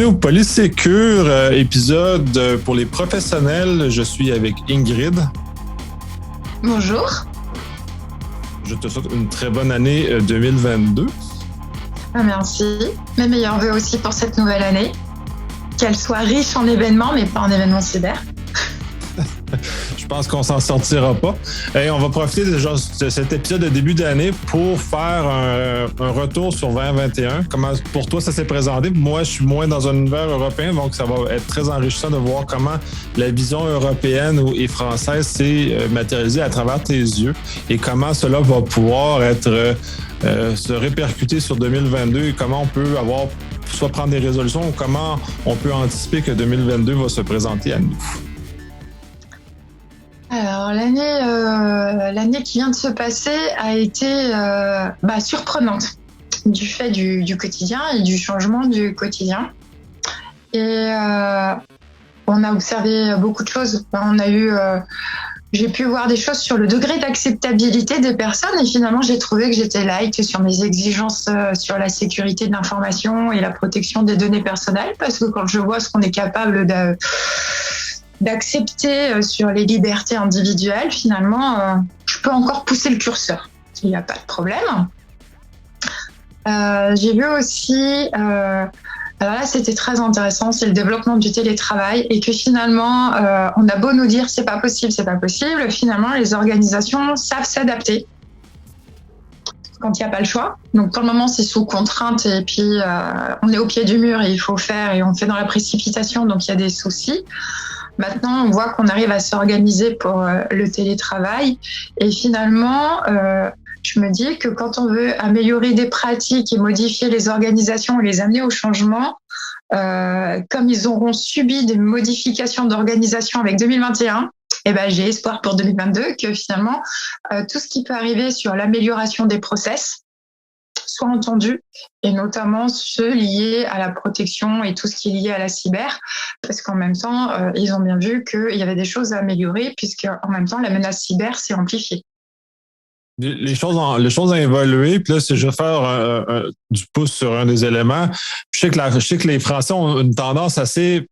au Polysécure, épisode pour les professionnels. Je suis avec Ingrid. Bonjour. Je te souhaite une très bonne année 2022. Merci. Mes meilleurs vœux aussi pour cette nouvelle année. Qu'elle soit riche en événements, mais pas en événements cyber. Je pense qu'on s'en sortira pas. Et on va profiter de cet épisode de début d'année pour faire un retour sur 2021. Comment pour toi ça s'est présenté? Moi, je suis moins dans un univers européen, donc ça va être très enrichissant de voir comment la vision européenne et française s'est matérialisée à travers tes yeux et comment cela va pouvoir être se répercuter sur 2022 et comment on peut soit prendre des résolutions ou comment on peut anticiper que 2022 va se présenter à nous. Alors l'année qui vient de se passer a été surprenante du fait du quotidien et du changement du quotidien. Et on a observé beaucoup de choses. J'ai pu voir des choses sur le degré d'acceptabilité des personnes et finalement j'ai trouvé que j'étais light sur mes exigences sur la sécurité de l'information et la protection des données personnelles, parce que quand je vois ce qu'on est capable d'accepter sur les libertés individuelles, finalement, je peux encore pousser le curseur. Il n'y a pas de problème. J'ai vu aussi, alors là c'était très intéressant, c'est le développement du télétravail et que finalement, on a beau nous dire c'est pas possible, finalement les organisations savent s'adapter quand il n'y a pas le choix. Donc pour le moment c'est sous contrainte et puis on est au pied du mur et il faut faire et on fait dans la précipitation, donc il y a des soucis. Maintenant, on voit qu'on arrive à s'organiser pour le télétravail. Et finalement, je me dis que quand on veut améliorer des pratiques et modifier les organisations et les amener au changement, comme ils auront subi des modifications d'organisation avec 2021, j'ai espoir pour 2022 que finalement, tout ce qui peut arriver sur l'amélioration des process soit entendu, et notamment ceux liés à la protection et tout ce qui est lié à la cyber, parce qu'en même temps, ils ont bien vu qu'il y avait des choses à améliorer, puisqu'en même temps, la menace cyber s'est amplifiée. Les choses ont évolué, puis là, si je vais faire du pouce sur un des éléments, je sais que les Français ont une tendance assez,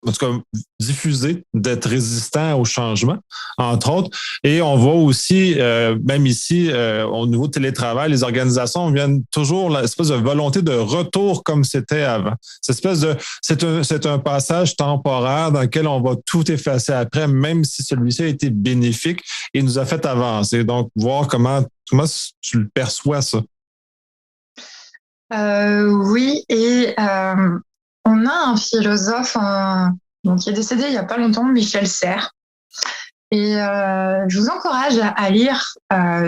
en tout cas, diffusée d'être résistants au changement, entre autres. Et on voit aussi, même ici, au niveau de télétravail, les organisations viennent toujours l'espèce de volonté de retour comme c'était avant. C'est un passage temporaire dans lequel on va tout effacer après, même si celui-ci a été bénéfique et nous a fait avancer. Donc, voir comment tu le perçois, ça. Oui, et on a un philosophe qui est décédé il n'y a pas longtemps, Michel Serres. Et je vous encourage à lire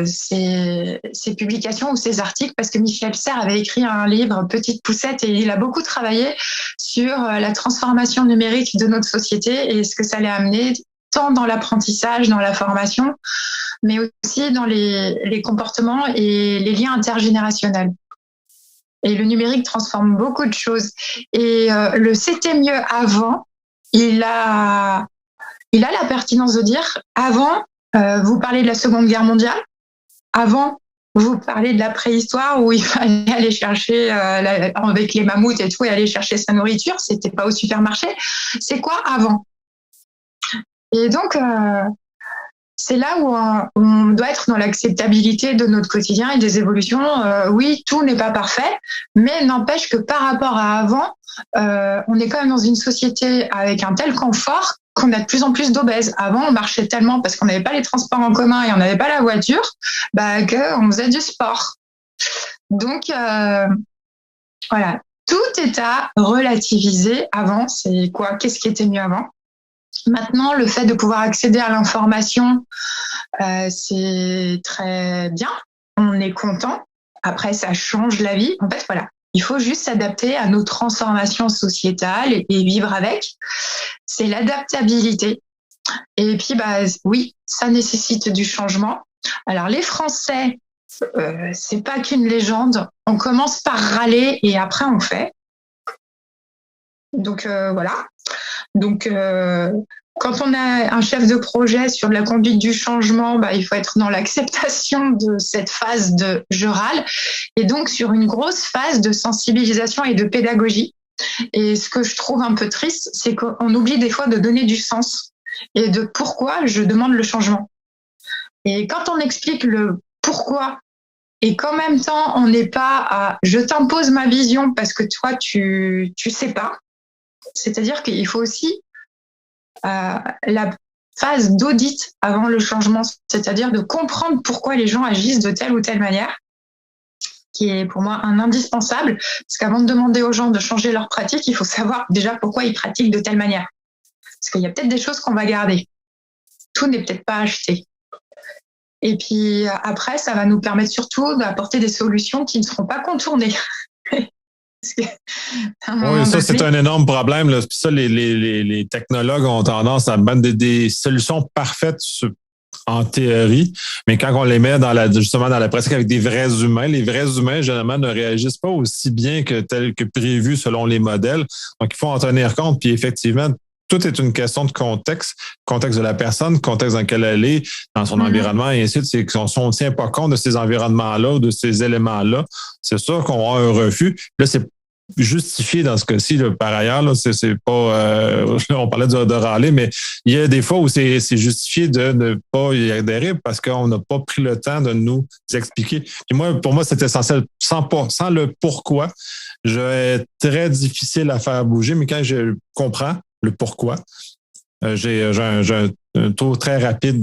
ses publications ou ses articles, parce que Michel Serres avait écrit un livre, Petite Poussette, et il a beaucoup travaillé sur la transformation numérique de notre société et ce que ça allait amener, tant dans l'apprentissage, dans la formation, mais aussi dans les comportements et les liens intergénérationnels. Et le numérique transforme beaucoup de choses. Et le c'était mieux avant, il a la pertinence de dire, avant, vous parlez de la Seconde Guerre mondiale, avant, vous parlez de la préhistoire où il fallait aller chercher, avec les mammouths et tout, et aller chercher sa nourriture, c'était pas au supermarché. C'est quoi avant? Et donc, c'est là où on doit être dans l'acceptabilité de notre quotidien et des évolutions. Oui, tout n'est pas parfait, mais n'empêche que par rapport à avant, on est quand même dans une société avec un tel confort qu'on a de plus en plus d'obèses. Avant, on marchait tellement parce qu'on n'avait pas les transports en commun et on n'avait pas la voiture, qu'on faisait du sport. Donc, voilà, tout est à relativiser. Avant, c'est quoi? Qu'est-ce qui était mieux avant? Maintenant, le fait de pouvoir accéder à l'information, c'est très bien. On est content. Après, ça change la vie. En fait, voilà. Il faut juste s'adapter à nos transformations sociétales et vivre avec. C'est l'adaptabilité. Et puis, oui, ça nécessite du changement. Alors, les Français, c'est pas qu'une légende. On commence par râler et après, on fait. Donc, voilà. Donc, quand on a un chef de projet sur la conduite du changement, il faut être dans l'acceptation de cette phase de je râle et donc sur une grosse phase de sensibilisation et de pédagogie Et ce que je trouve un peu triste, c'est qu'on oublie des fois de donner du sens et de pourquoi je demande le changement. Et quand on explique le pourquoi et qu'en même temps, on n'est pas à je t'impose ma vision parce que toi, tu sais pas. C'est-à-dire qu'il faut aussi la phase d'audit avant le changement, c'est-à-dire de comprendre pourquoi les gens agissent de telle ou telle manière, qui est pour moi un indispensable, parce qu'avant de demander aux gens de changer leur pratique, il faut savoir déjà pourquoi ils pratiquent de telle manière. Parce qu'il y a peut-être des choses qu'on va garder. Tout n'est peut-être pas acheté. Et puis après, ça va nous permettre surtout d'apporter des solutions qui ne seront pas contournées. Oui, ça, c'est un énorme problème. Là. Puis ça, les technologues ont tendance à mettre des solutions parfaites en théorie, mais quand on les met justement dans la pratique avec des vrais humains, les vrais humains, généralement, ne réagissent pas aussi bien que tel que prévu selon les modèles. Donc, il faut en tenir compte. Puis effectivement, tout est une question de contexte de la personne, contexte dans lequel elle est, dans son environnement, et ainsi de suite. Si on ne tient pas compte de ces environnements-là ou de ces éléments-là, c'est sûr qu'on aura un refus. Là, c'est justifié dans ce cas-ci, là, par ailleurs, là, c'est pas on parlait de râler, mais il y a des fois où c'est justifié de ne pas y adhérer parce qu'on n'a pas pris le temps de nous expliquer. Puis pour moi, c'est essentiel. Sans le pourquoi, je vais être très difficile à faire bouger, mais quand je comprends le pourquoi, j'ai un taux très rapide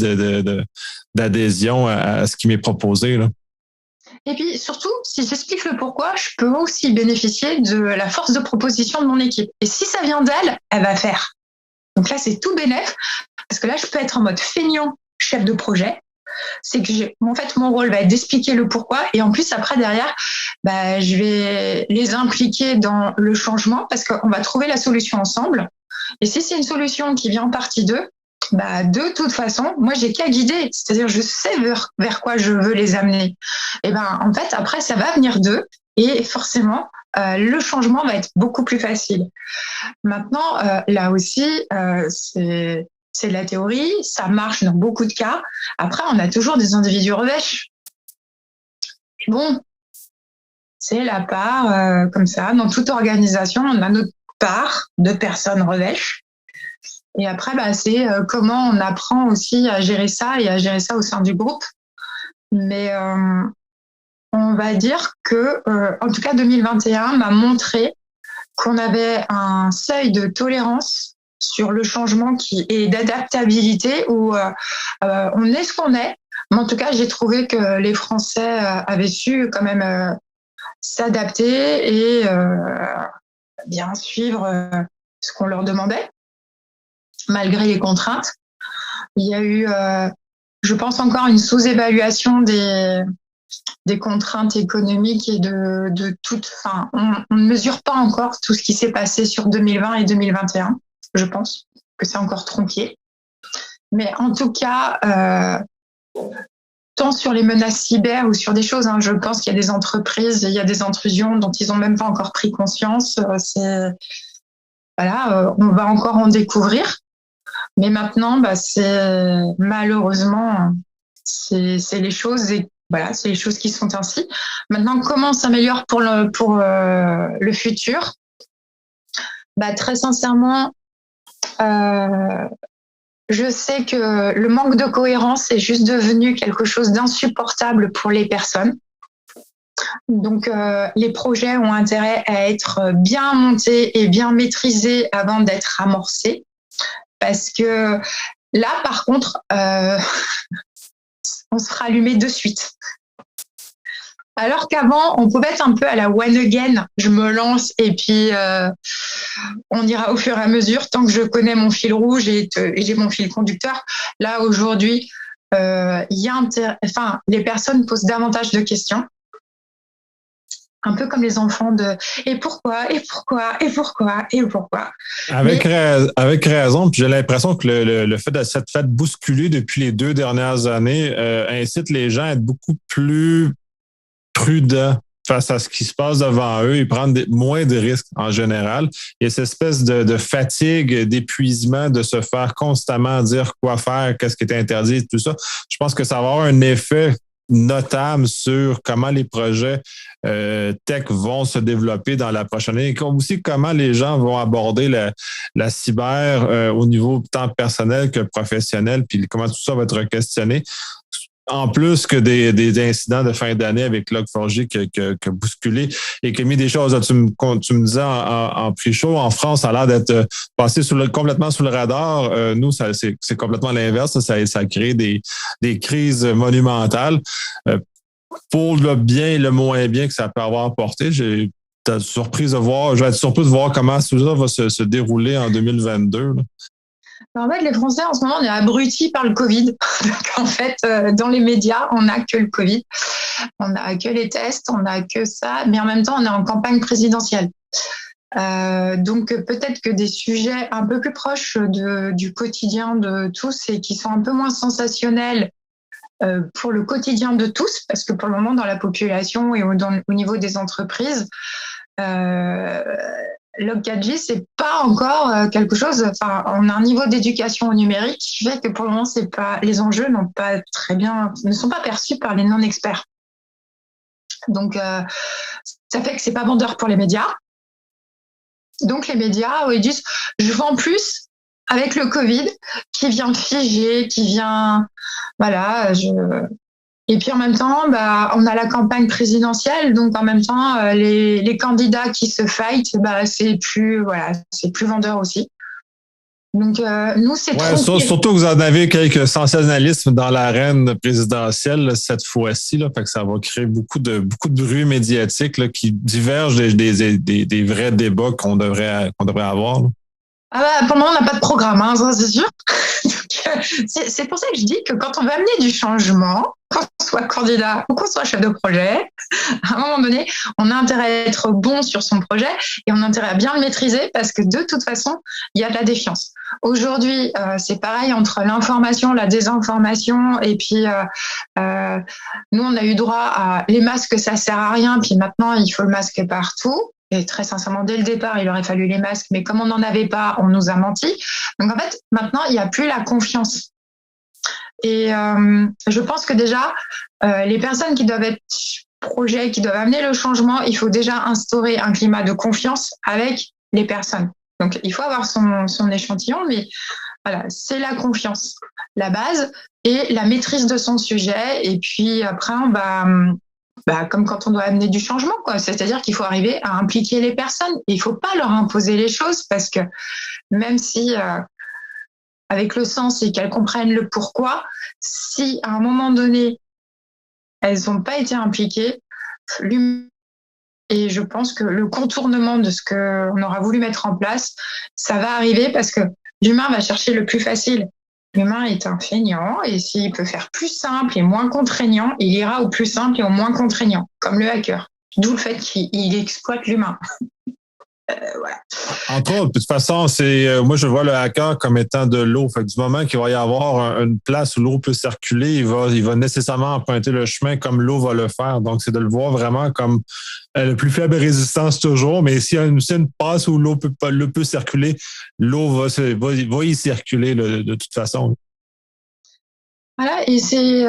d'adhésion à ce qui m'est proposé, là. Et puis surtout, si j'explique le pourquoi, je peux aussi bénéficier de la force de proposition de mon équipe. Et si ça vient d'elle, elle va faire. Donc là, c'est tout bénef, parce que là, je peux être en mode feignant chef de projet. C'est que en fait, mon rôle va être d'expliquer le pourquoi. Et en plus, après, derrière, je vais les impliquer dans le changement parce qu'on va trouver la solution ensemble. Et si c'est une solution qui vient en partie d'eux, de toute façon, moi, j'ai qu'à guider. C'est-à-dire, je sais vers quoi je veux les amener. Et en fait, après, ça va venir d'eux. Et forcément, le changement va être beaucoup plus facile. Maintenant, là aussi, c'est de la théorie. Ça marche dans beaucoup de cas. Après, on a toujours des individus revêches. Bon, c'est la part, comme ça. Dans toute organisation, on a notre part de personnes revêches. Et après, c'est comment on apprend aussi à gérer ça et à gérer ça au sein du groupe. Mais on va dire que, en tout cas, 2021 m'a montré qu'on avait un seuil de tolérance sur le changement et d'adaptabilité où on est ce qu'on est. Mais en tout cas, j'ai trouvé que les Français avaient su quand même s'adapter et bien suivre ce qu'on leur demandait, malgré les contraintes. Il y a eu, je pense, encore une sous-évaluation des contraintes économiques et de toutes. Enfin, on ne mesure pas encore tout ce qui s'est passé sur 2020 et 2021. Je pense que c'est encore tronqué. Mais en tout cas, tant sur les menaces cyber ou sur des choses, je pense qu'il y a des entreprises, il y a des intrusions dont ils n'ont même pas encore pris conscience. On va encore en découvrir. Mais maintenant, c'est malheureusement, c'est les choses et voilà, c'est les choses qui sont ainsi. Maintenant, comment on s'améliore pour le futur? Très sincèrement, je sais que le manque de cohérence est juste devenu quelque chose d'insupportable pour les personnes. Donc, les projets ont intérêt à être bien montés et bien maîtrisés avant d'être amorcés. Parce que là, par contre, on sera allumé de suite. Alors qu'avant, on pouvait être un peu à la one again. Je me lance et puis on ira au fur et à mesure tant que je connais mon fil rouge et j'ai mon fil conducteur. Là, aujourd'hui, les personnes posent davantage de questions. Un peu comme les enfants de « et pourquoi, et pourquoi, et pourquoi, et pourquoi ?» Avec raison, puis j'ai l'impression que le fait de s'être fait bousculer depuis les 2 dernières années incite les gens à être beaucoup plus prudents face à ce qui se passe devant eux et prendre moins de risques en général. Il y a cette espèce de fatigue, d'épuisement, de se faire constamment dire quoi faire, qu'est-ce qui est interdit, tout ça. Je pense que ça va avoir un effet notable sur comment les projets tech vont se développer dans la prochaine année, et comme aussi comment les gens vont aborder la cyber au niveau tant personnel que professionnel, puis comment tout ça va être questionné. En plus que des incidents de fin d'année avec Log4j que bousculé et qui a mis des choses. Tu me disais en pre-show, en France, ça a l'air d'être passé complètement sous le radar. Nous, c'est complètement l'inverse. Ça crée des crises monumentales. Pour le bien et le moins bien que ça peut avoir apporté, je vais être surpris de voir comment tout ça va se dérouler en 2022. Là. En fait, les Français, en ce moment, on est abrutis par le Covid. Donc, en fait, dans les médias, on n'a que le Covid. On n'a que les tests, on n'a que ça. Mais en même temps, on est en campagne présidentielle. Donc, peut-être que des sujets un peu plus proches du quotidien de tous et qui sont un peu moins sensationnels pour le quotidien de tous, parce que pour le moment, dans la population et au niveau des entreprises, Log4j, c'est pas encore quelque chose. Enfin, on a un niveau d'éducation au numérique qui fait que pour le moment, les enjeux ne sont pas perçus par les non-experts. Donc, ça fait que c'est pas vendeur pour les médias. Donc, les médias, ils disent, je vends plus avec le Covid qui vient figer, qui vient, voilà, Et puis en même temps, on a la campagne présidentielle, donc en même temps, les candidats qui se fight, c'est plus vendeur aussi. Donc nous, c'est surtout que vous en avez quelques sensationnalismes dans l'arène présidentielle là, cette fois-ci, là, fait que ça va créer beaucoup de bruit médiatique là, qui diverge des vrais débats qu'on devrait avoir. Là. Pour le moment, on n'a pas de programme, hein, ça c'est sûr. C'est pour ça que je dis que quand on veut amener du changement, qu'on soit candidat ou qu'on soit chef de projet, à un moment donné, on a intérêt à être bon sur son projet et on a intérêt à bien le maîtriser parce que de toute façon, il y a de la défiance. Aujourd'hui, c'est pareil entre l'information, la désinformation et puis nous, on a eu droit à les masques, ça sert à rien, puis maintenant, il faut le masque partout. Et très sincèrement, dès le départ, il aurait fallu les masques, mais comme on n'en avait pas, on nous a menti. Donc en fait, maintenant, il n'y a plus la confiance. Et je pense que déjà, les personnes qui doivent être projets, qui doivent amener le changement, il faut déjà instaurer un climat de confiance avec les personnes. Donc il faut avoir son échantillon, mais voilà, c'est la confiance, la base, et la maîtrise de son sujet. Et puis après, on va... comme quand on doit amener du changement, quoi. C'est-à-dire qu'il faut arriver à impliquer les personnes. Et il ne faut pas leur imposer les choses parce que même si, avec le sens et qu'elles comprennent le pourquoi, si à un moment donné, elles n'ont pas été impliquées, et je pense que le contournement de ce qu'on aura voulu mettre en place, ça va arriver parce que l'humain va chercher le plus facile. L'humain est un feignant et s'il peut faire plus simple et moins contraignant, il ira au plus simple et au moins contraignant, comme le hacker. D'où le fait qu'il exploite l'humain. Voilà. Entre autres, de toute façon, moi je vois le hacker comme étant de l'eau. Fait que du moment qu'il va y avoir une place où l'eau peut circuler, il va nécessairement emprunter le chemin comme l'eau va le faire. Donc, c'est de le voir vraiment comme le plus faible résistance toujours. Mais s'il y a une passe où l'eau peut circuler, l'eau va y circuler de toute façon. Voilà, et c'est...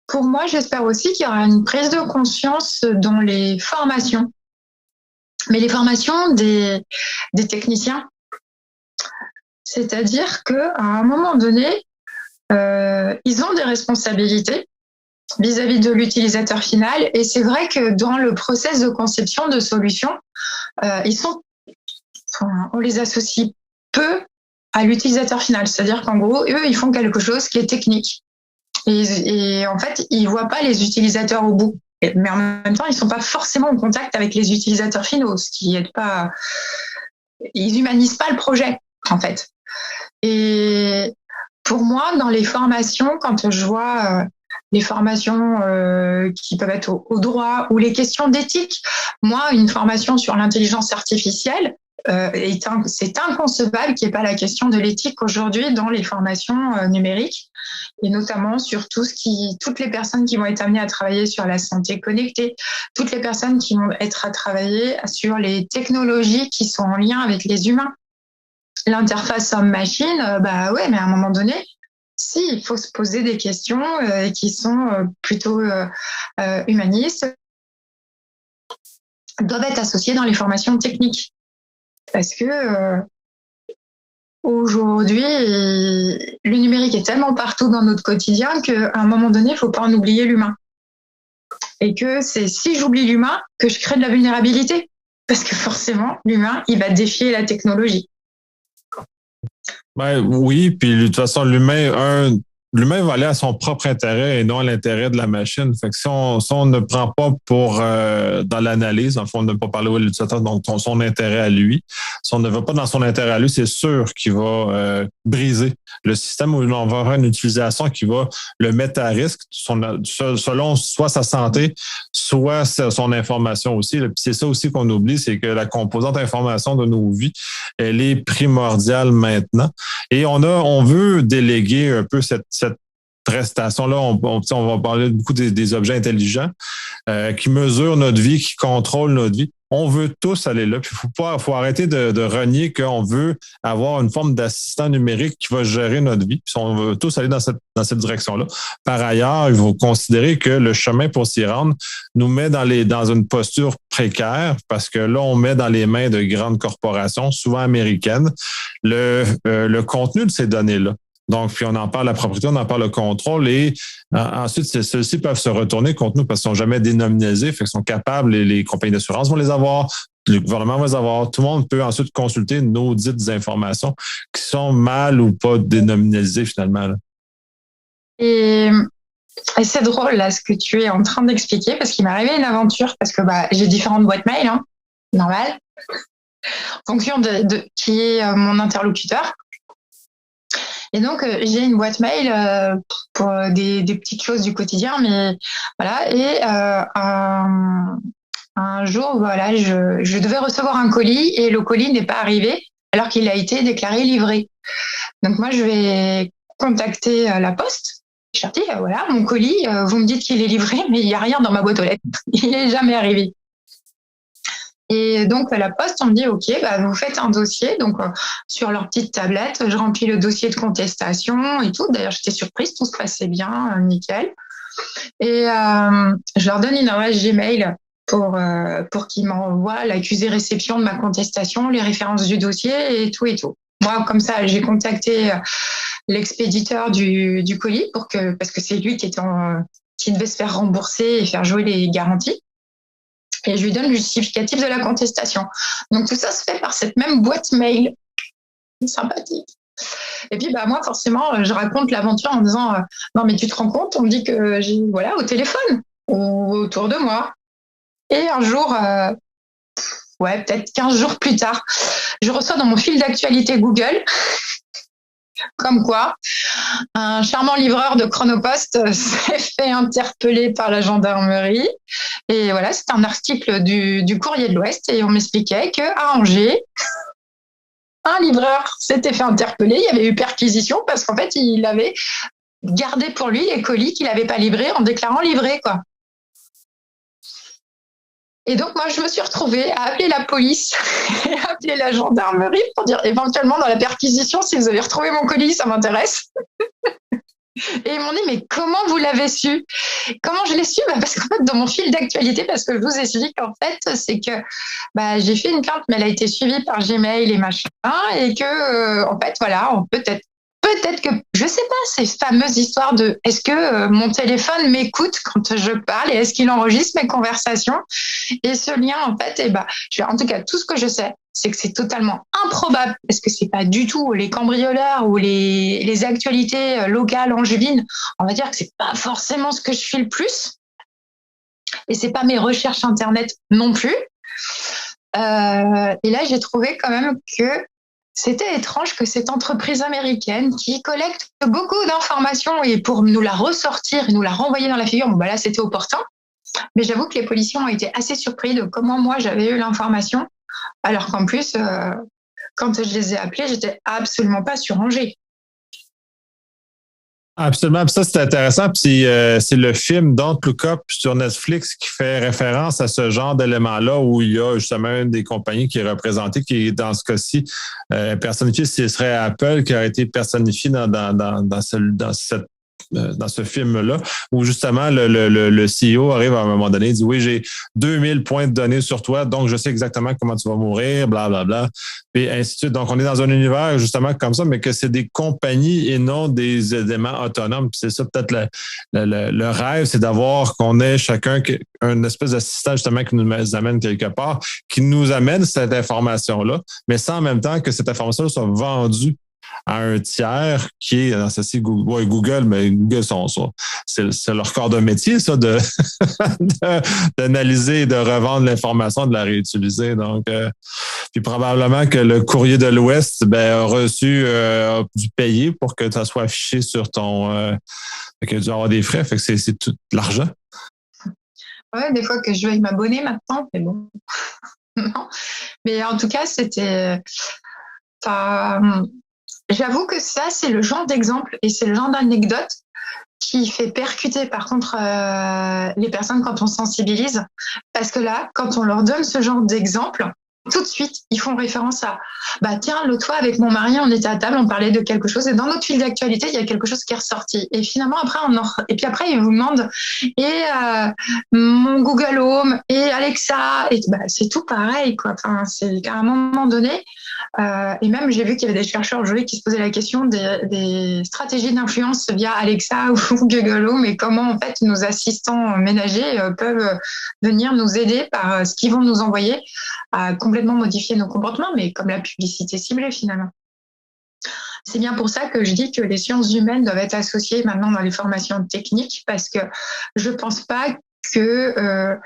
pour moi, j'espère aussi qu'il y aura une prise de conscience dans les formations. Mais les formations des techniciens, c'est-à-dire qu'à un moment donné, ils ont des responsabilités vis-à-vis de l'utilisateur final. Et c'est vrai que dans le process de conception de solutions, on les associe peu à l'utilisateur final. C'est-à-dire qu'en gros, eux, ils font quelque chose qui est technique. Et en fait, ils voient pas les utilisateurs au bout. Mais en même temps, ils sont pas forcément en contact avec les utilisateurs finaux, ce qui aide pas. Ils humanisent pas le projet, en fait. Et pour moi, dans les formations, quand je vois les formations qui peuvent être au droit ou les questions d'éthique, moi, une formation sur l'intelligence artificielle, c'est inconcevable qu'il n'y ait pas la question de l'éthique aujourd'hui dans les formations numériques, et notamment sur toutes les personnes qui vont être amenées à travailler sur la santé connectée, toutes les personnes qui vont être à travailler sur les technologies qui sont en lien avec les humains. L'interface homme-machine, ouais, mais à un moment donné, si, il faut se poser des questions qui sont plutôt humanistes, doivent être associées dans les formations techniques. Parce que aujourd'hui, le numérique est tellement partout dans notre quotidien qu'à un moment donné, il ne faut pas en oublier l'humain. Et que c'est si j'oublie l'humain que je crée de la vulnérabilité. Parce que forcément, l'humain, il va défier la technologie. Ben, oui, puis de toute façon, l'humain va aller à son propre intérêt et non à l'intérêt de la machine. Fait que si on ne prend pas pour dans l'analyse, en fait, on ne pas parler à l'utilisateur dans son intérêt à lui. Si on ne va pas dans son intérêt à lui, c'est sûr qu'il va briser le système ou on va avoir une utilisation qui va le mettre à risque selon soit sa santé, soit son information aussi. Puis c'est ça aussi qu'on oublie, c'est que la composante information de nos vies, elle est primordiale maintenant. Et on veut déléguer un peu cette prestation-là. On va parler beaucoup des objets intelligents qui mesurent notre vie, qui contrôlent notre vie. On veut tous aller là. Puis faut arrêter de renier qu'on veut avoir une forme d'assistant numérique qui va gérer notre vie. Puis on veut tous aller dans cette direction-là. Par ailleurs, il faut considérer que le chemin pour s'y rendre nous met dans une posture précaire parce que là, on met dans les mains de grandes corporations, souvent américaines, le contenu de ces données-là. Donc, puis on en parle la propriété, on en parle le contrôle et ensuite, ceux-ci peuvent se retourner contre nous parce qu'ils ne sont jamais dénominalisés, fait qu'ils sont capables, les compagnies d'assurance vont les avoir, le gouvernement va les avoir, tout le monde peut ensuite consulter nos dites informations qui sont mal ou pas dénominalisées finalement. Là. Et c'est drôle là ce que tu es en train d'expliquer parce qu'il m'est arrivé une aventure parce que j'ai différentes boîtes mail, hein, normal, en fonction de qui est mon interlocuteur. Et donc, j'ai une boîte mail pour des petites choses du quotidien, mais voilà. Et un jour, voilà, je devais recevoir un colis et le colis n'est pas arrivé alors qu'il a été déclaré livré. Donc moi, je vais contacter la poste. Je leur dis, voilà, mon colis, vous me dites qu'il est livré, mais il n'y a rien dans ma boîte aux lettres. Il n'est jamais arrivé. Et donc, à la poste, on me dit, OK, vous faites un dossier. Donc, sur leur petite tablette, je remplis le dossier de contestation et tout. D'ailleurs, j'étais surprise, tout se passait bien, nickel. Et je leur donne une adresse Gmail pour qu'ils m'envoient l'accusé réception de ma contestation, les références du dossier et tout et tout. Moi, comme ça, j'ai contacté l'expéditeur du colis parce que c'est lui qui devait se faire rembourser et faire jouer les garanties. Et je lui donne le justificatif de la contestation. Donc tout ça se fait par cette même boîte mail. Sympathique. Et puis moi forcément, je raconte l'aventure en disant non mais tu te rends compte, on me dit que j'ai au téléphone ou autour de moi. Et un jour, peut-être 15 jours plus tard, je reçois dans mon fil d'actualité Google comme quoi un charmant livreur de Chronopost s'est fait interpeller par la gendarmerie. Et voilà, c'est un article du Courrier de l'Ouest et on m'expliquait qu'à Angers, un livreur s'était fait interpeller, il y avait eu perquisition parce qu'en fait, il avait gardé pour lui les colis qu'il n'avait pas livrés en déclarant livrés, quoi. Et donc, moi, je me suis retrouvée à appeler la police et à appeler la gendarmerie pour dire éventuellement dans la perquisition, si vous avez retrouvé mon colis, ça m'intéresse. Et ils m'ont dit, mais comment vous l'avez su? Comment je l'ai su? Parce qu'en fait, dans mon fil d'actualité, parce que je vous explique, en fait, c'est que j'ai fait une plainte, mais elle a été suivie par Gmail et machin, et que, en fait, voilà, peut-être que, je sais pas, ces fameuses histoires de est-ce que mon téléphone m'écoute quand je parle et est-ce qu'il enregistre mes conversations? Et ce lien, en fait, en tout cas, tout ce que je sais, c'est que c'est totalement improbable parce que c'est pas du tout les cambrioleurs ou les actualités locales angevines. On va dire que c'est pas forcément ce que je fais le plus. Et c'est pas mes recherches internet non plus. Et là, j'ai trouvé quand même que c'était étrange que cette entreprise américaine qui collecte beaucoup d'informations et pour nous la ressortir et nous la renvoyer dans la figure, là, c'était opportun. Mais j'avoue que les policiers ont été assez surpris de comment moi, j'avais eu l'information. Alors qu'en plus, quand je les ai appelés, j'étais absolument pas sur Angers. Absolument. Puis ça, c'est intéressant. Puis c'est le film Don't Look Up sur Netflix qui fait référence à ce genre d'éléments-là où il y a justement une des compagnies qui est représentée, qui est dans ce cas-ci personnifiée. Ce serait Apple qui a été personnifié dans ce film-là, où justement le CEO arrive à un moment donné et dit oui, j'ai 2000 points de données sur toi, donc je sais exactement comment tu vas mourir, blablabla, et ainsi de suite. Donc, on est dans un univers justement comme ça, mais que c'est des compagnies et non des éléments autonomes. Puis c'est ça peut-être le rêve, c'est d'avoir qu'on ait chacun un espèce d'assistant justement qui nous amène quelque part, qui nous amène cette information-là, mais sans en même temps que cette information-là soit vendue à un tiers qui est dans ceci Google, ouais, Google, mais Google c'est leur corps de métier, ça, d'analyser, de revendre l'information, de la réutiliser. Donc, puis probablement que le courrier de l'Ouest a reçu, a dû payer pour que ça soit affiché sur ton, qu'il a dû avoir des frais. Fait que c'est tout l'argent. Ouais, des fois que je vais m'abonner maintenant, mais bon. Non. Mais en tout cas, c'était. J'avoue que ça, c'est le genre d'exemple et c'est le genre d'anecdote qui fait percuter par contre les personnes quand on sensibilise. Parce que là, quand on leur donne ce genre d'exemple, tout de suite, ils font référence à tiens, l'autre fois avec mon mari, on était à table, on parlait de quelque chose et dans notre fil d'actualité, il y a quelque chose qui est ressorti. Et finalement, après, ils vous demandent mon Google Home et Alexa, et c'est tout pareil, quoi. Enfin, c'est qu'à un moment donné, et même j'ai vu qu'il y avait des chercheurs aujourd'hui qui se posaient la question des stratégies d'influence via Alexa ou Google Home et comment en fait nos assistants ménagers peuvent venir nous aider par ce qu'ils vont nous envoyer à complètement modifier nos comportements, mais comme la publicité ciblée finalement. C'est bien pour ça que je dis que les sciences humaines doivent être associées maintenant dans les formations techniques parce que je pense pas que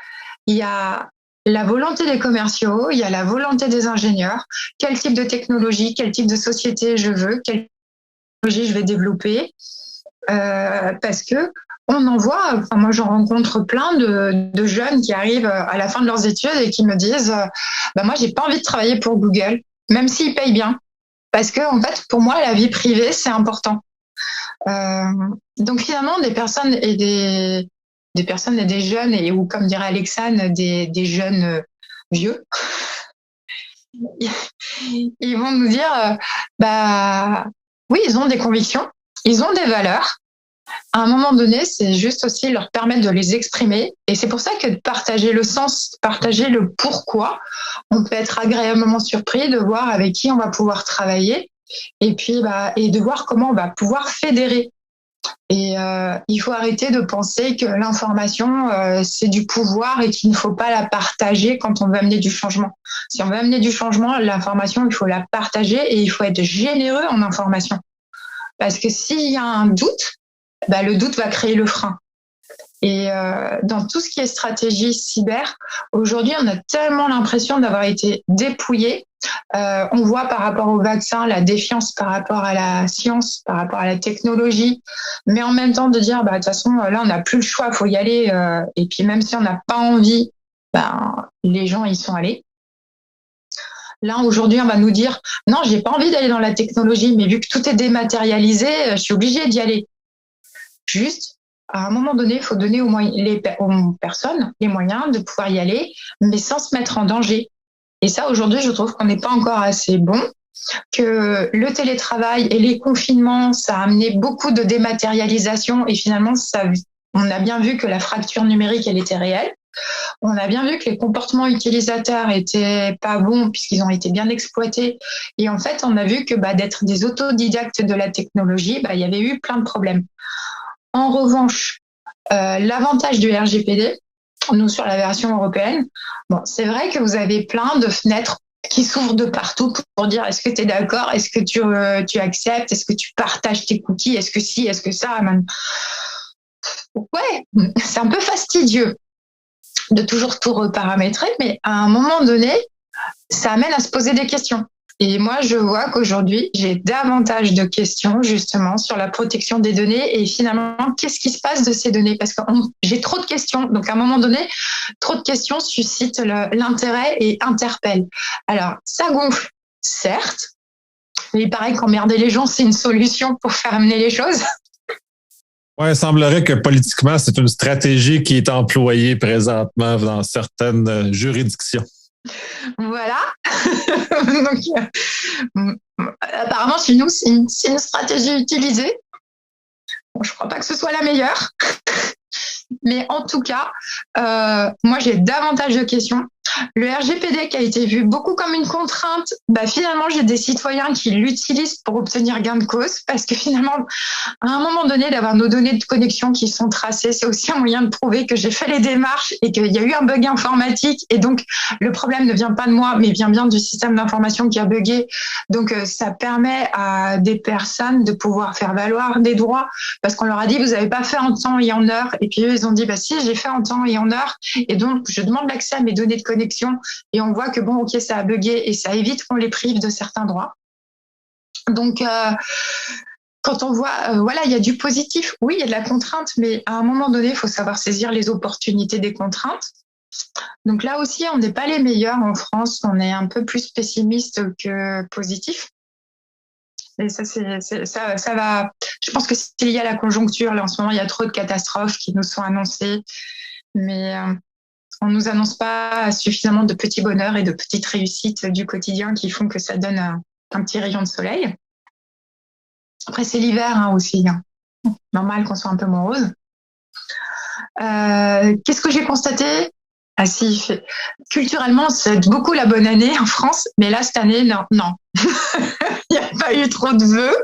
il y a la volonté des commerciaux, il y a la volonté des ingénieurs, quel type de technologie, quel type de société je veux, quelle technologie je vais développer, parce que on en voit, moi j'en rencontre plein de jeunes qui arrivent à la fin de leurs études et qui me disent moi j'ai pas envie de travailler pour Google, même s'ils payent bien, parce que en fait pour moi la vie privée c'est important. Donc finalement des personnes et des jeunes ou comme dirait Alexandre des jeunes vieux ils vont nous dire oui ils ont des convictions, ils ont des valeurs. À un moment donné, c'est juste aussi leur permettre de les exprimer. Et c'est pour ça que de partager le sens, partager le pourquoi, on peut être agréablement surpris de voir avec qui on va pouvoir travailler et puis et de voir comment on va pouvoir fédérer. Et il faut arrêter de penser que l'information, c'est du pouvoir et qu'il ne faut pas la partager quand on veut amener du changement. Si on veut amener du changement, l'information, il faut la partager et il faut être généreux en information. Parce que s'il y a un doute, le doute va créer le frein. Et dans tout ce qui est stratégie cyber, aujourd'hui, on a tellement l'impression d'avoir été dépouillé. On voit par rapport au vaccin la défiance par rapport à la science, par rapport à la technologie, mais en même temps de dire, de toute façon, là, on n'a plus le choix, il faut y aller. Et puis même si on n'a pas envie, les gens y sont allés. Là, aujourd'hui, on va nous dire, non, j'ai pas envie d'aller dans la technologie, mais vu que tout est dématérialisé, je suis obligée d'y aller. Juste, à un moment donné, il faut donner aux personnes les moyens de pouvoir y aller, mais sans se mettre en danger. Et ça, aujourd'hui, je trouve qu'on n'est pas encore assez bon, que le télétravail et les confinements, ça a amené beaucoup de dématérialisation et finalement, on a bien vu que la fracture numérique, elle était réelle. On a bien vu que les comportements utilisateurs étaient pas bons puisqu'ils ont été bien exploités. Et en fait, on a vu que d'être des autodidactes de la technologie, il y avait eu plein de problèmes. En revanche, l'avantage du RGPD, nous sur la version européenne, c'est vrai que vous avez plein de fenêtres qui s'ouvrent de partout pour dire est-ce que tu es d'accord, est-ce que tu acceptes, est-ce que tu partages tes cookies, est-ce que si, est-ce que ça. Ouais, c'est un peu fastidieux de toujours tout reparamétrer, mais à un moment donné, ça amène à se poser des questions. Et moi, je vois qu'aujourd'hui, j'ai davantage de questions justement sur la protection des données et finalement, qu'est-ce qui se passe de ces données? Parce que j'ai trop de questions. Donc, à un moment donné, trop de questions suscitent l'intérêt et interpellent. Alors, ça gonfle, certes, mais il paraît qu'emmerder les gens, c'est une solution pour faire amener les choses. Ouais, il semblerait que politiquement, c'est une stratégie qui est employée présentement dans certaines juridictions. Voilà. Donc, apparemment, chez nous, c'est une stratégie utilisée. Bon, je ne crois pas que ce soit la meilleure. Mais en tout cas, moi, j'ai davantage de questions. Le RGPD qui a été vu beaucoup comme une contrainte, finalement, j'ai des citoyens qui l'utilisent pour obtenir gain de cause parce que finalement, à un moment donné, d'avoir nos données de connexion qui sont tracées, c'est aussi un moyen de prouver que j'ai fait les démarches et qu'il y a eu un bug informatique. Et donc, le problème ne vient pas de moi, mais vient bien du système d'information qui a bugué. Donc, ça permet à des personnes de pouvoir faire valoir des droits parce qu'on leur a dit, vous n'avez pas fait en temps et en heure. Et puis, eux, ils ont dit, si, j'ai fait en temps et en heure. Et donc, je demande l'accès à mes données de connexion. Et on voit que bon, ok, ça a bugué et ça évite qu'on les prive de certains droits. Donc, quand on voit, voilà, il y a du positif, oui, il y a de la contrainte, mais à un moment donné, il faut savoir saisir les opportunités des contraintes. Donc là aussi, on n'est pas les meilleurs en France, on est un peu plus pessimiste que positif. Et ça, ça va. Je pense que c'est lié à la conjoncture. Là, en ce moment, il y a trop de catastrophes qui nous sont annoncées, mais on nous annonce pas suffisamment de petits bonheurs et de petites réussites du quotidien qui font que ça donne un petit rayon de soleil. Après, c'est l'hiver aussi. Normal qu'on soit un peu morose. Qu'est-ce que j'ai constaté? Ah si, culturellement, c'est beaucoup la bonne année en France, mais là, cette année, non. Il n'y a pas eu trop de vœux.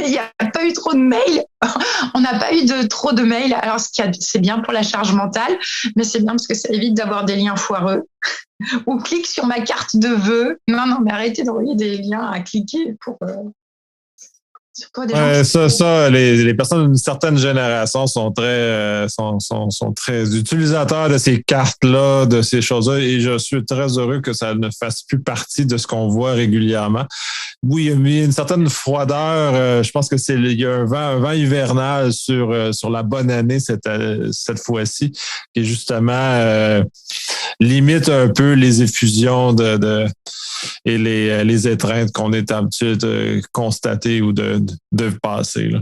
Il n'y a pas eu trop de mails. On n'a pas eu trop de mails. Alors, c'est bien pour la charge mentale, mais c'est bien parce que ça évite d'avoir des liens foireux. Ou clique sur ma carte de vœux. Non, mais arrêtez d'envoyer des liens à cliquer pour des gens les personnes d'une certaine génération sont très utilisateurs de ces cartes-là, de ces choses-là, et je suis très heureux que ça ne fasse plus partie de ce qu'on voit régulièrement. Oui, il y a une certaine froideur. Je pense que il y a un vent hivernal sur la bonne année cette fois-ci, qui justement limite un peu les effusions et les étreintes qu'on est habitué de constater ou de passer. Là.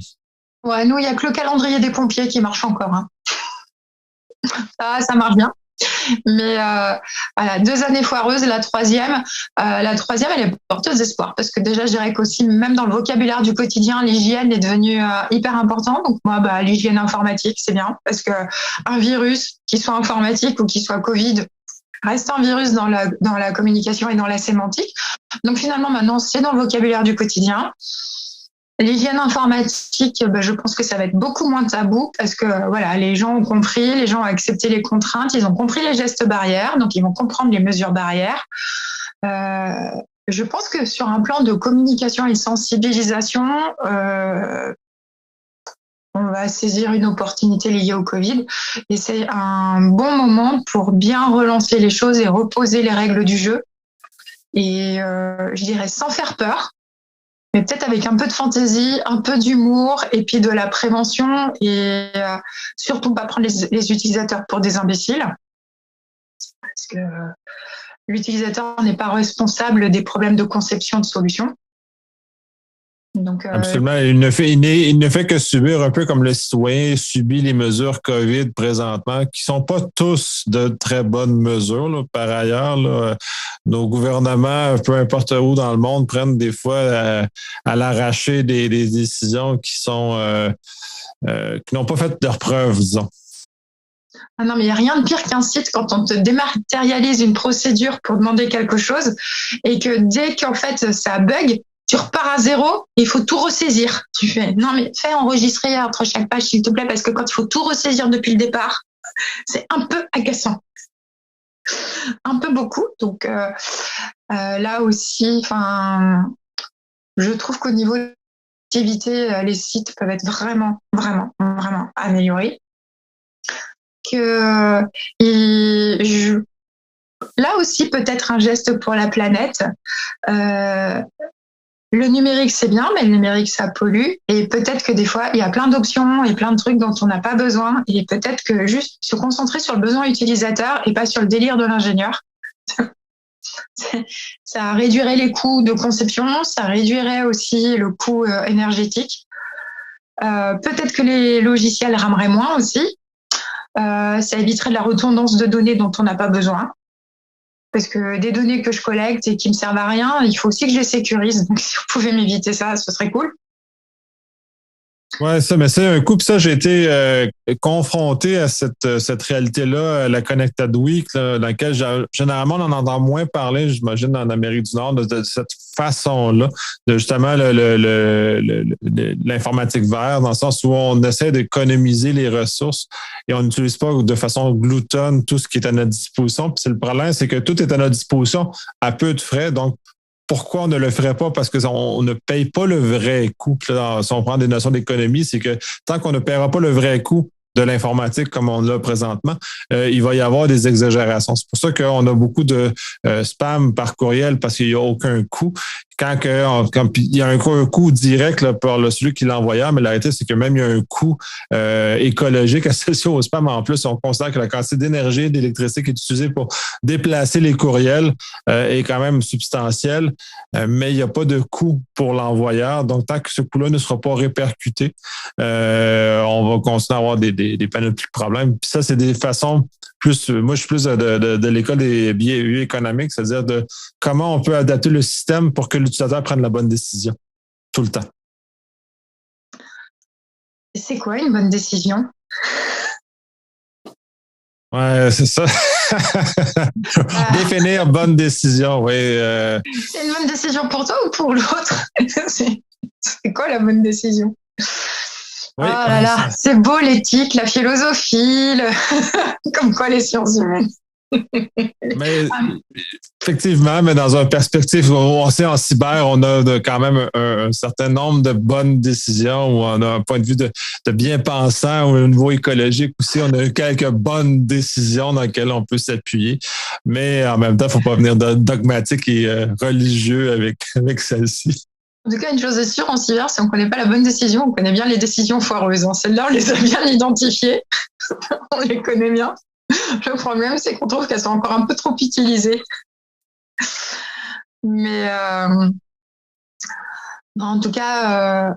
Ouais, nous, il n'y a que le calendrier des pompiers qui marche encore. Hein. Ça marche bien. Mais voilà, 2 années foireuses, la troisième, elle est porteuse d'espoir parce que déjà, je dirais qu'aussi, même dans le vocabulaire du quotidien, l'hygiène est devenue hyper important. Donc moi, l'hygiène informatique, c'est bien parce que un virus, qu'il soit informatique ou qu'il soit Covid, reste un virus dans la communication et dans la sémantique. Donc finalement, maintenant, c'est dans le vocabulaire du quotidien. L'hygiène informatique, je pense que ça va être beaucoup moins tabou parce que voilà, les gens ont compris, les gens ont accepté les contraintes, ils ont compris les gestes barrières, donc ils vont comprendre les mesures barrières. Je pense que sur un plan de communication et sensibilisation, on va saisir une opportunité liée au Covid et c'est un bon moment pour bien relancer les choses et reposer les règles du jeu. Et je dirais sans faire peur, mais peut-être avec un peu de fantaisie, un peu d'humour et puis de la prévention et surtout pas prendre les utilisateurs pour des imbéciles parce que l'utilisateur n'est pas responsable des problèmes de conception de solutions. Donc, absolument. Il ne fait que subir un peu comme le citoyen subit les mesures COVID présentement, qui sont pas tous de très bonnes mesures. Là. Par ailleurs, là, nos gouvernements, peu importe où dans le monde, prennent des fois à l'arraché des décisions qui n'ont pas fait leurs preuves, disons. Ah non, mais il n'y a rien de pire qu'un site quand on te dématérialise une procédure pour demander quelque chose et que dès qu'en fait ça bug, tu repars à zéro, il faut tout ressaisir. Tu fais, non mais fais enregistrer entre chaque page s'il te plaît, parce que quand il faut tout ressaisir depuis le départ, c'est un peu agaçant. Un peu beaucoup. Donc là aussi, je trouve qu'au niveau de l'activité, les sites peuvent être vraiment, vraiment, vraiment améliorés. Là aussi, peut-être un geste pour la planète. Le numérique, c'est bien, mais le numérique, ça pollue. Et peut-être que des fois, il y a plein d'options et plein de trucs dont on n'a pas besoin. Et peut-être que juste se concentrer sur le besoin utilisateur et pas sur le délire de l'ingénieur. Ça réduirait les coûts de conception, ça réduirait aussi le coût énergétique. Peut-être que les logiciels rameraient moins aussi. Ça éviterait de la redondance de données dont on n'a pas besoin. Parce que des données que je collecte et qui me servent à rien, il faut aussi que je les sécurise. Donc, si vous pouvez m'éviter ça, ce serait cool. Ouais, ça, mais c'est un coup. Puis ça, j'ai été confronté à cette réalité-là, la Connected Week, là, dans laquelle généralement on en entend moins parler, j'imagine, en Amérique du Nord, de cette façon-là, de justement l'informatique verte, dans le sens où on essaie d'économiser les ressources et on n'utilise pas de façon gloutonne tout ce qui est à notre disposition. Puis le problème, c'est que tout est à notre disposition à peu de frais. Donc, pourquoi on ne le ferait pas? Parce qu'on ne paye pas le vrai coût. Là, si on prend des notions d'économie, c'est que tant qu'on ne paiera pas le vrai coût de l'informatique comme on l'a présentement, il va y avoir des exagérations. C'est pour ça qu'on a beaucoup de spam par courriel parce qu'il n'y a aucun coût. Quand il y a un coût direct là, par celui qui l'a envoyé, mais la réalité, c'est que même il y a un coût écologique associé au spam. En plus, on considère que la quantité d'énergie et d'électricité qui est utilisée pour déplacer les courriels est quand même substantielle, mais il n'y a pas de coût pour l'envoyeur. Donc, tant que ce coût-là ne sera pas répercuté, on va continuer à avoir des panoplies de problèmes. Puis ça, c'est des façons plus, moi, je suis plus de l'école des biais économiques, c'est-à-dire de comment on peut adapter le système pour que l'utilisateur prenne la bonne décision tout le temps. C'est quoi une bonne décision? Ouais, c'est ça. Définir bonne décision, oui. C'est une bonne décision pour toi ou pour l'autre? C'est quoi la bonne décision? Oui, oh là là, c'est beau l'éthique, la philosophie, comme quoi les sciences humaines. Mais effectivement, mais dans une perspective, on sait en cyber, on a quand même un certain nombre de bonnes décisions où on a un point de vue de bien-pensant au niveau écologique aussi. On a quelques bonnes décisions dans lesquelles on peut s'appuyer. Mais en même temps, il ne faut pas venir dogmatique et religieux avec celle-ci. En tout cas, une chose est sûre, en cyber, si on ne connaît pas la bonne décision, on connaît bien les décisions foireuses. Celles-là, on les a bien identifiées. On les connaît bien. Le problème, c'est qu'on trouve qu'elles sont encore un peu trop utilisées. Mais en tout cas,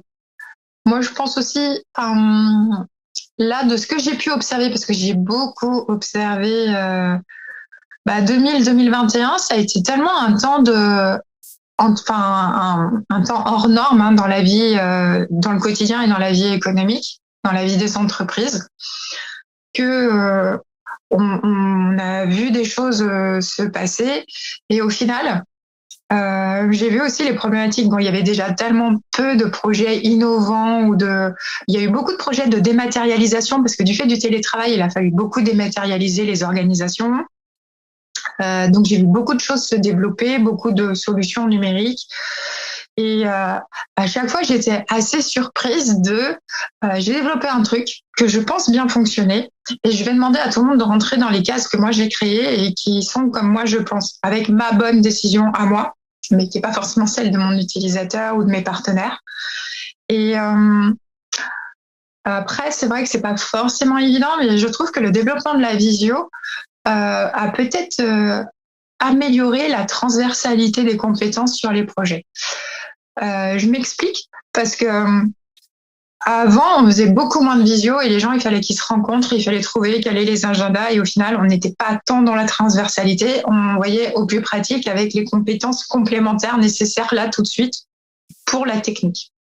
moi, je pense aussi, là, de ce que j'ai pu observer, parce que j'ai beaucoup observé 2000-2021, ça a été tellement un temps un temps hors norme dans la vie, dans le quotidien et dans la vie économique, dans la vie des entreprises, que on a vu des choses se passer et au final, j'ai vu aussi les problématiques. Bon, il y avait déjà tellement peu de projets innovants il y a eu beaucoup de projets de dématérialisation parce que du fait du télétravail, il a fallu beaucoup dématérialiser les organisations. Donc j'ai vu beaucoup de choses se développer, beaucoup de solutions numériques. Et à chaque fois, j'étais assez surprise j'ai développé un truc que je pense bien fonctionner et je vais demander à tout le monde de rentrer dans les cases que moi j'ai créées et qui sont comme moi je pense, avec ma bonne décision à moi, mais qui n'est pas forcément celle de mon utilisateur ou de mes partenaires. Et après, c'est vrai que c'est pas forcément évident, mais je trouve que le développement de la visio a peut-être amélioré la transversalité des compétences sur les projets. Je m'explique parce que avant, on faisait beaucoup moins de visio et les gens, il fallait qu'ils se rencontrent, il fallait trouver quels étaient les agendas et au final, on n'était pas tant dans la transversalité, on voyait au plus pratique avec les compétences complémentaires nécessaires là tout de suite pour la technique.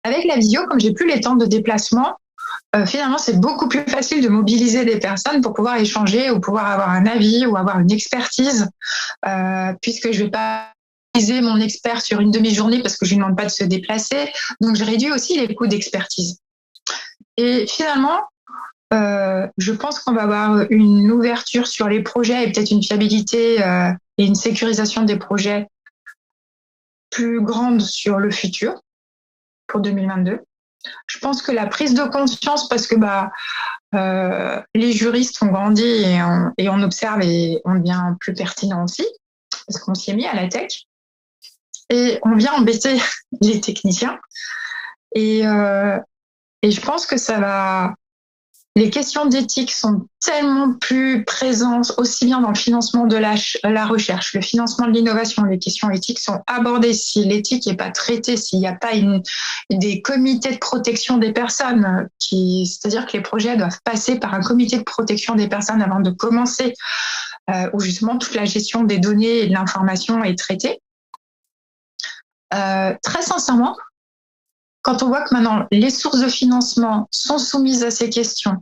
Avec la visio, comme j'ai plus les temps de déplacement, finalement, c'est beaucoup plus facile de mobiliser des personnes pour pouvoir échanger ou pouvoir avoir un avis ou avoir une expertise, puisque je vais pas utiliser mon expert sur une demi-journée parce que je lui demande pas de se déplacer. Donc, je réduis aussi les coûts d'expertise. Et finalement, je pense qu'on va avoir une ouverture sur les projets et peut-être une fiabilité et une sécurisation des projets plus grande sur le futur pour 2022. Je pense que la prise de conscience, parce que les juristes ont grandi et on observe et on devient plus pertinent aussi, parce qu'on s'y est mis à la tech, et on vient embêter les techniciens. Et je pense que ça va les questions d'éthique sont tellement plus présentes aussi bien dans le financement de la recherche, le financement de l'innovation. Les questions éthiques sont abordées. Si l'éthique n'est pas traitée, s'il n'y a pas des comités de protection des personnes, c'est-à-dire que les projets doivent passer par un comité de protection des personnes avant de commencer, où justement toute la gestion des données et de l'information est traitée. Très sincèrement, quand on voit que maintenant les sources de financement sont soumises à ces questions,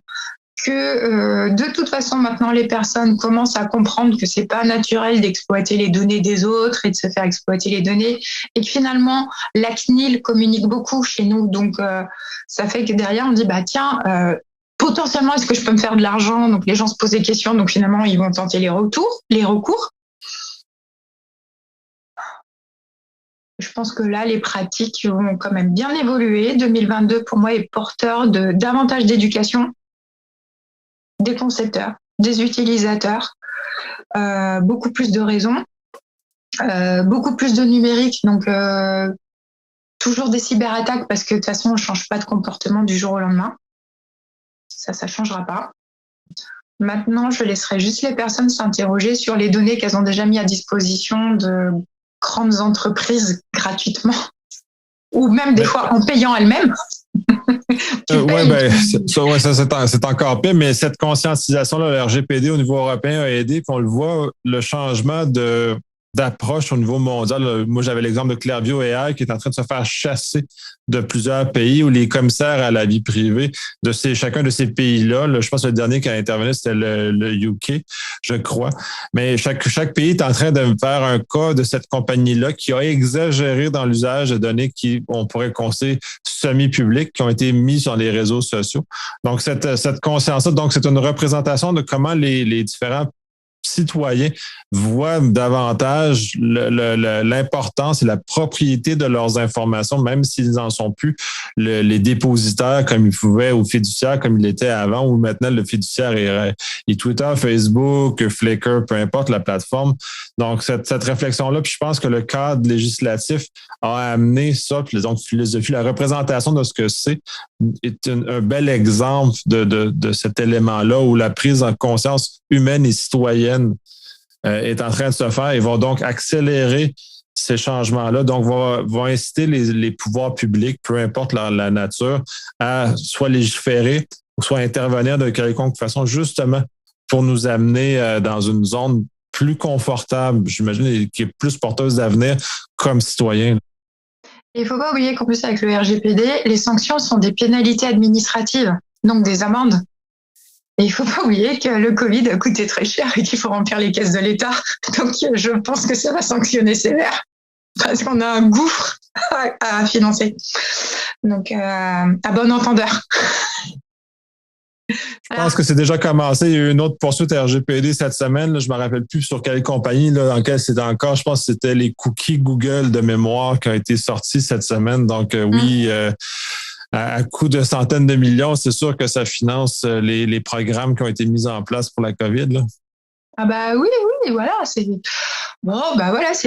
que de toute façon maintenant les personnes commencent à comprendre que c'est pas naturel d'exploiter les données des autres et de se faire exploiter les données, et que finalement la CNIL communique beaucoup chez nous, donc ça fait que derrière on dit bah tiens, potentiellement est-ce que je peux me faire de l'argent, donc les gens se posent des questions, donc finalement ils vont tenter les recours. Je pense que là, les pratiques vont quand même bien évoluer. 2022, pour moi, est porteur de davantage d'éducation des concepteurs, des utilisateurs, beaucoup plus de raison, beaucoup plus de numérique, donc toujours des cyberattaques parce que de toute façon, on ne change pas de comportement du jour au lendemain. Ça ne changera pas. Maintenant, je laisserai juste les personnes s'interroger sur les données qu'elles ont déjà mis à disposition de grandes entreprises gratuitement, ou même des fois en payant elles-mêmes. C'est encore pire, mais cette conscientisation-là, le RGPD au niveau européen a aidé, puis on le voit, le changement d'approche au niveau mondial. Moi, j'avais l'exemple de Clearview AI qui est en train de se faire chasser de plusieurs pays où les commissaires à la vie privée de chacun de ces pays-là, je pense que le dernier qui a intervenu, c'était le UK, je crois. Mais chaque pays est en train de faire un cas de cette compagnie-là qui a exagéré dans l'usage de données qui, on pourrait considérer semi-publiques, qui ont été mises sur les réseaux sociaux. Donc, cette conscience-là, donc, c'est une représentation de comment les différents citoyens voient davantage l'importance et la propriété de leurs informations, même s'ils n'en sont plus les dépositaires comme ils pouvaient ou fiduciaires comme il était avant, ou maintenant le fiduciaire est Twitter, Facebook, Flickr, peu importe la plateforme. Donc, cette réflexion-là, puis je pense que le cadre législatif a amené ça, puis donc philosophie, la représentation de ce que c'est est un bel exemple de cet élément-là où la prise en conscience humaine et citoyenne est en train de se faire et va donc accélérer ces changements-là. Donc, va inciter les pouvoirs publics, peu importe la nature, à soit légiférer ou soit intervenir de quelconque façon, justement pour nous amener dans une zone plus confortable, j'imagine, qui est plus porteuse d'avenir comme citoyen. Il ne faut pas oublier qu'en plus, avec le RGPD, les sanctions sont des pénalités administratives, donc des amendes. Et il ne faut pas oublier que le Covid a coûté très cher et qu'il faut remplir les caisses de l'État. Donc, je pense que ça va sanctionner sévère parce qu'on a un gouffre à financer. Donc, à bon entendeur. Je pense que c'est déjà commencé. Il y a eu une autre poursuite à RGPD cette semaine. Là, je ne me rappelle plus sur quelle compagnie, là, dans quelle c'était encore. Je pense que c'était les cookies Google de mémoire qui ont été sortis cette semaine. Donc, oui, à coût de centaines de millions, c'est sûr que ça finance les programmes qui ont été mis en place pour la COVID. Là. Ah bah oui, voilà. C'est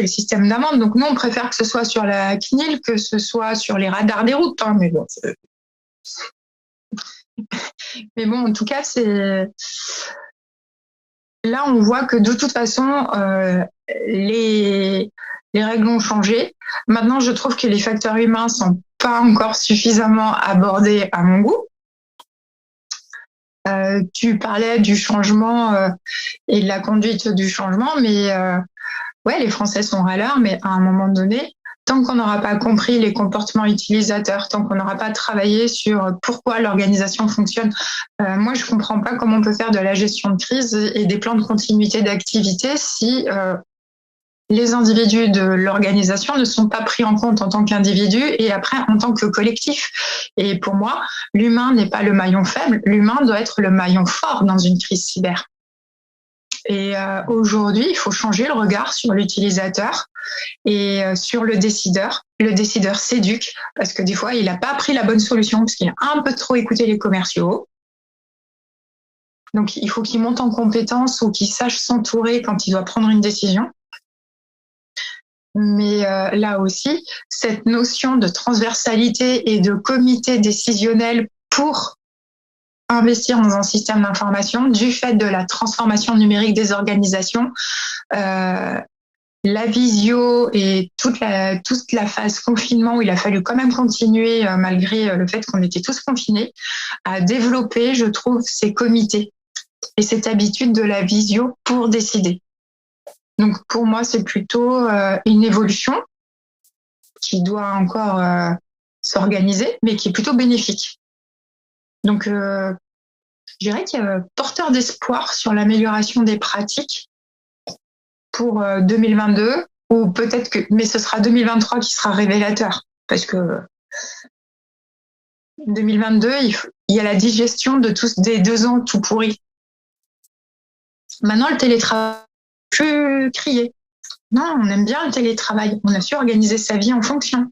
le système d'amende. Donc, nous, on préfère que ce soit sur la CNIL que ce soit sur les radars des routes. Hein, mais bon, en tout cas, là, on voit que de toute façon, les règles ont changé. Maintenant, je trouve que les facteurs humains sont pas encore suffisamment abordés à mon goût. Tu parlais du changement et de la conduite du changement, mais les Français sont râleurs, mais à un moment donné, tant qu'on n'aura pas compris les comportements utilisateurs, tant qu'on n'aura pas travaillé sur pourquoi l'organisation fonctionne, moi, je comprends pas comment on peut faire de la gestion de crise et des plans de continuité d'activité si les individus de l'organisation ne sont pas pris en compte en tant qu'individu et après en tant que collectif. Et pour moi, l'humain n'est pas le maillon faible, l'humain doit être le maillon fort dans une crise cyber. Et aujourd'hui, il faut changer le regard sur l'utilisateur et sur le décideur. Le décideur s'éduque parce que des fois, il n'a pas pris la bonne solution parce qu'il a un peu trop écouté les commerciaux. Donc, il faut qu'il monte en compétence ou qu'il sache s'entourer quand il doit prendre une décision. Mais là aussi, cette notion de transversalité et de comité décisionnel pour investir dans un système d'information du fait de la transformation numérique des organisations. La visio et toute la phase confinement où il a fallu quand même continuer, malgré le fait qu'on était tous confinés, à développer, je trouve, ces comités et cette habitude de la visio pour décider. Donc pour moi, c'est plutôt une évolution qui doit encore s'organiser, mais qui est plutôt bénéfique. Donc je dirais qu'il y a porteur d'espoir sur l'amélioration des pratiques pour 2022, ou peut-être mais ce sera 2023 qui sera révélateur, parce que 2022, il y a la digestion de des 2 ans tout pourris. Maintenant, le télétravail, plus crié. Non, on aime bien le télétravail. On a su organiser sa vie en fonction.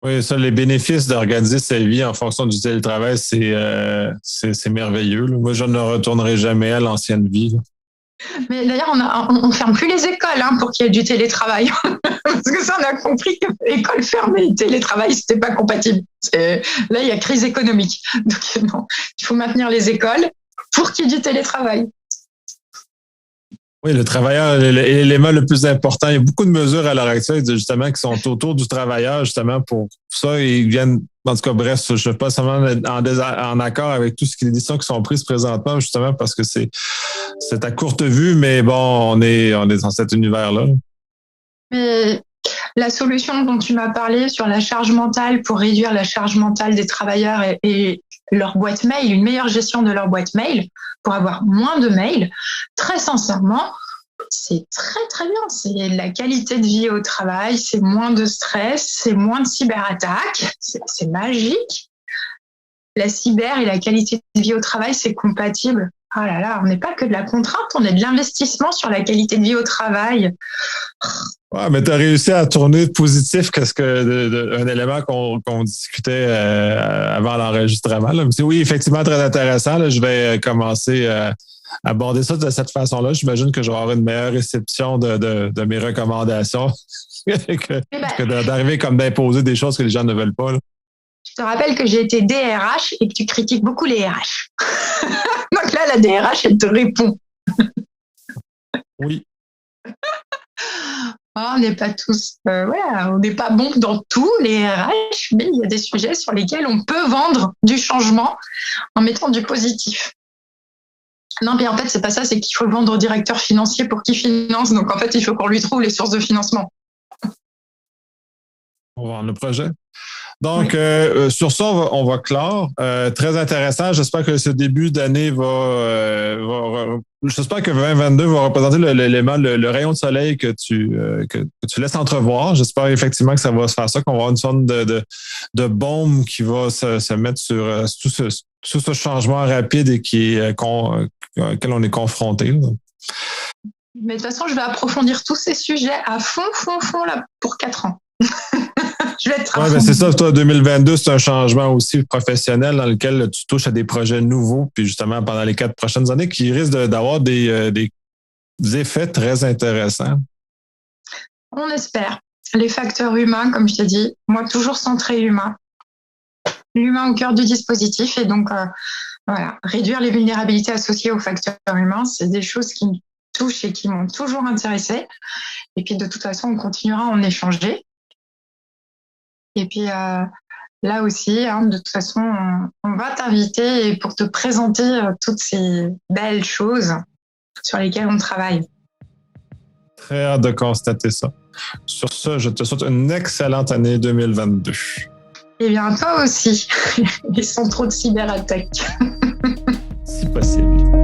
Oui, ça, les bénéfices d'organiser sa vie en fonction du télétravail, c'est merveilleux. Moi, je ne retournerai jamais à l'ancienne vie. Mais d'ailleurs, on ferme plus les écoles pour qu'il y ait du télétravail. Parce que ça, on a compris que l'école fermée et télétravail, c'était pas compatible. Là, il y a crise économique. Donc, non, il faut maintenir les écoles pour qu'il y ait du télétravail. Oui, le travailleur est l'élément le plus important. Il y a beaucoup de mesures à l'heure actuelle, justement, qui sont autour du travailleur, justement, pour ça. Ils viennent, en tout cas, bref, je ne suis pas seulement en accord avec tout ce qui est des décisions qui sont prises présentement, justement, parce que c'est à courte vue, mais bon, on est dans cet univers-là. Mais la solution dont tu m'as parlé sur la charge mentale pour réduire la charge mentale des travailleurs et leur boîte mail, une meilleure gestion de leur boîte mail pour avoir moins de mails, très sincèrement, c'est très très bien. C'est la qualité de vie au travail, c'est moins de stress, c'est moins de cyberattaques, c'est magique. La cyber et la qualité de vie au travail, c'est compatible. Oh là là, on n'est pas que de la contrainte, on est de l'investissement sur la qualité de vie au travail. Ouais, mais tu as réussi à tourner positif qu'est-ce que un élément qu'on discutait avant l'enregistrement. Là. Oui, effectivement, très intéressant. Là. Je vais commencer à aborder ça de cette façon-là. J'imagine que je vais avoir une meilleure réception de mes recommandations que d'arriver comme d'imposer des choses que les gens ne veulent pas. Là. Je te rappelle que j'ai été DRH et que tu critiques beaucoup les RH. Donc là, la DRH, elle te répond. Oui. On n'est pas tous, on n'est pas bon dans tout, les RH, mais il y a des sujets sur lesquels on peut vendre du changement en mettant du positif. Non, mais en fait, c'est pas ça, c'est qu'il faut le vendre au directeur financier pour qu'il finance. Donc, en fait, il faut qu'on lui trouve les sources de financement. On va vendre le projet. Donc, sur ça, on va clore. Très intéressant. J'espère que ce début d'année j'espère que 2022 va représenter l'élément, le rayon de soleil que tu laisses entrevoir. J'espère effectivement que ça va se faire ça, qu'on va avoir une sorte de bombe qui va se mettre sur tout ce changement rapide et auquel on est confronté. Là. Mais de toute façon, je vais approfondir tous ces sujets à fond, là, pour 4 ans. Je vais être c'est ça, toi, 2022, c'est un changement aussi professionnel dans lequel tu touches à des projets nouveaux, puis justement, pendant les 4 prochaines années, qui risquent d'avoir des effets très intéressants. On espère. Les facteurs humains, comme je t'ai dit, moi, toujours centré humain. L'humain au cœur du dispositif. Et donc, réduire les vulnérabilités associées aux facteurs humains, c'est des choses qui me touchent et qui m'ont toujours intéressée. Et puis, de toute façon, on continuera à en échanger. Et puis là aussi, de toute façon, on va t'inviter pour te présenter toutes ces belles choses sur lesquelles on travaille. Très hâte de constater ça. Sur ce, je te souhaite une excellente année 2022. Eh bien, toi aussi. Et sans trop de cyberattaques. Si possible.